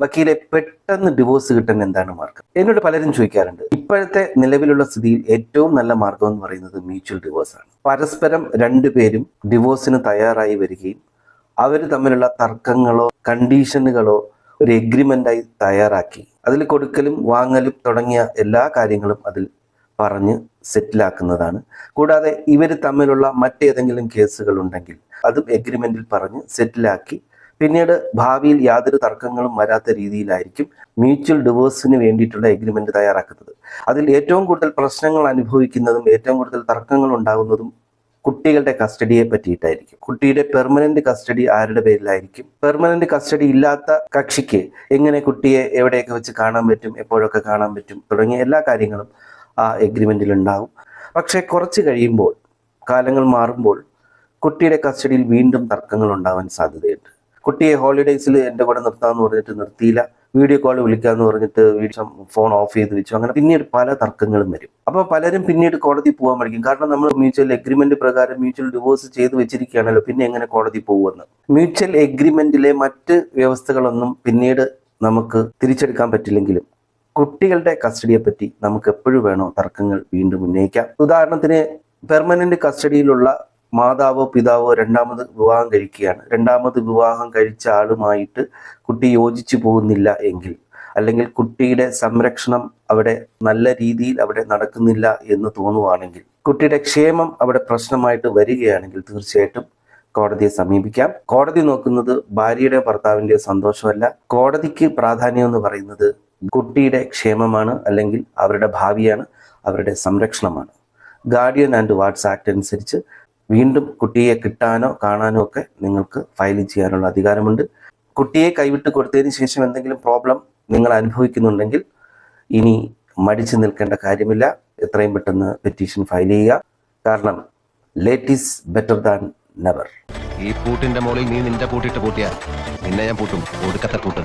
വക്കീലെ, പെട്ടെന്ന് ഡിവോഴ്സ് കിട്ടാൻ എന്താണ് മാർഗം? എന്നോട് പലരും ചോദിക്കാറുണ്ട്. ഇപ്പോഴത്തെ നിലവിലുള്ള സ്ഥിതിയിൽ ഏറ്റവും നല്ല മാർഗം എന്ന് പറയുന്നത് മ്യൂച്വൽ ഡിവോഴ്സ് ആണ്. പരസ്പരം രണ്ടുപേരും ഡിവോഴ്സിന് തയ്യാറായി വരികയും അവർ തമ്മിലുള്ള തർക്കങ്ങളോ കണ്ടീഷനുകളോ ഒരു എഗ്രിമെന്റായി തയ്യാറാക്കി അതിൽ കൊടുക്കലും വാങ്ങലും തുടങ്ങിയ എല്ലാ കാര്യങ്ങളും അതിൽ പറഞ്ഞ് സെറ്റിലാക്കുന്നതാണ്. കൂടാതെ ഇവർ തമ്മിലുള്ള മറ്റേതെങ്കിലും കേസുകൾ ഉണ്ടെങ്കിൽ അതും എഗ്രിമെന്റിൽ പറഞ്ഞ് സെറ്റിലാക്കി പിന്നീട് ഭാവിയിൽ യാതൊരു തർക്കങ്ങളും വരാത്ത രീതിയിലായിരിക്കും മ്യൂച്വൽ ഡിവോഴ്സിന് വേണ്ടിയിട്ടുള്ള എഗ്രിമെന്റ് തയ്യാറാക്കുന്നത്. അതിൽ ഏറ്റവും കൂടുതൽ പ്രശ്നങ്ങൾ അനുഭവിക്കുന്നതും ഏറ്റവും കൂടുതൽ തർക്കങ്ങൾ ഉണ്ടാകുന്നതും കുട്ടികളുടെ കസ്റ്റഡിയെ പറ്റിയിട്ടായിരിക്കും. കുട്ടിയുടെ പെർമനന്റ് കസ്റ്റഡി ആരുടെ പേരിലായിരിക്കും? പെർമനന്റ് കസ്റ്റഡി ഇല്ലാത്ത കക്ഷിക്ക് എങ്ങനെ കുട്ടിയെ എവിടെയൊക്കെ വെച്ച് കാണാൻ പറ്റും, എപ്പോഴൊക്കെ കാണാൻ പറ്റും തുടങ്ങിയ എല്ലാ കാര്യങ്ങളും ആ എഗ്രിമെന്റിൽ ഉണ്ടാകും. പക്ഷെ കുറച്ച് കഴിയുമ്പോൾ, കാലങ്ങൾ മാറുമ്പോൾ കുട്ടിയുടെ കസ്റ്റഡിയിൽ വീണ്ടും തർക്കങ്ങൾ ഉണ്ടാവാൻ സാധ്യതയുണ്ട്. കുട്ടിയെ ഹോളിഡേയ്സിൽ എൻ്റെ കൂടെ നിർത്താമെന്ന് പറഞ്ഞിട്ട് നിർത്തിയില്ല, വീഡിയോ കോൾ വിളിക്കാമെന്ന് പറഞ്ഞിട്ട് ഫോൺ ഓഫ് ചെയ്ത് വെച്ചു. അങ്ങനെ പിന്നീട് പല തർക്കങ്ങളും വരും. അപ്പോൾ പലരും പിന്നീട് കോടതി പോകാൻ പഠിക്കും. കാരണം നമ്മൾ മ്യൂച്വൽ എഗ്രിമെന്റ് പ്രകാരം മ്യൂച്വൽ ഡിവോഴ്സ് ചെയ്ത് വെച്ചിരിക്കുകയാണല്ലോ, പിന്നെ എങ്ങനെ കോടതി പോകുമെന്ന്. മ്യൂച്വൽ എഗ്രിമെന്റിലെ മറ്റ് വ്യവസ്ഥകളൊന്നും പിന്നീട് നമുക്ക് തിരിച്ചെടുക്കാൻ പറ്റില്ലെങ്കിലും കുട്ടികളുടെ കസ്റ്റഡിയെ പറ്റി നമുക്ക് എപ്പോഴും വേണോ തർക്കങ്ങൾ വീണ്ടും ഉന്നയിക്കാം. ഉദാഹരണത്തിന്, പെർമനന്റ് കസ്റ്റഡിയിലുള്ള മാതാവോ പിതാവോ രണ്ടാമത് വിവാഹം കഴിക്കുകയാണ്. രണ്ടാമത് വിവാഹം കഴിച്ച ആളുമായിട്ട് കുട്ടി യോജിച്ചു പോകുന്നില്ല എങ്കിൽ, അല്ലെങ്കിൽ കുട്ടിയുടെ സംരക്ഷണം അവിടെ നല്ല രീതിയിൽ അവിടെ നടക്കുന്നില്ല എന്ന് തോന്നുവാണെങ്കിൽ, കുട്ടിയുടെ ക്ഷേമം അവിടെ പ്രശ്നമായിട്ട് വരികയാണെങ്കിൽ തീർച്ചയായിട്ടും കോടതിയെ സമീപിക്കാം. കോടതി നോക്കുന്നത് ഭാര്യയുടെ ഭർത്താവിന്റെ സന്തോഷമല്ല. കോടതിക്ക് പ്രാധാന്യം എന്ന് പറയുന്നത് കുട്ടിയുടെ ക്ഷേമമാണ്, അല്ലെങ്കിൽ അവരുടെ ഭാവിയാണ്, അവരുടെ സംരക്ഷണമാണ്. ഗാർഡിയൻ ആൻഡ് വാർഡ്സ് ആക്ട് അനുസരിച്ച് വീണ്ടും കുട്ടിയെ കിട്ടാനോ കാണാനോ ഒക്കെ നിങ്ങൾക്ക് ഫയൽ ചെയ്യാനുള്ള അധികാരമുണ്ട്. കുട്ടിയെ കൈവിട്ട് കൊടുത്തതിന് ശേഷം എന്തെങ്കിലും പ്രോബ്ലം നിങ്ങൾ അനുഭവിക്കുന്നുണ്ടെങ്കിൽ ഇനി മടിച്ചു നിൽക്കേണ്ട കാര്യമില്ല. എത്രയും പെട്ടെന്ന് പെറ്റീഷൻ ഫയൽ ചെയ്യുക. കാരണം late is better than never. ഈ പൂട്ടിന്റെ മുകളിൽ നീ നിന്റെ പൂട്ടിട്ട് പൂട്ടിയാ നിന്നെ ഞാൻ പൂട്ടും. ഒടുക്കത്തെ പൂട്ട്.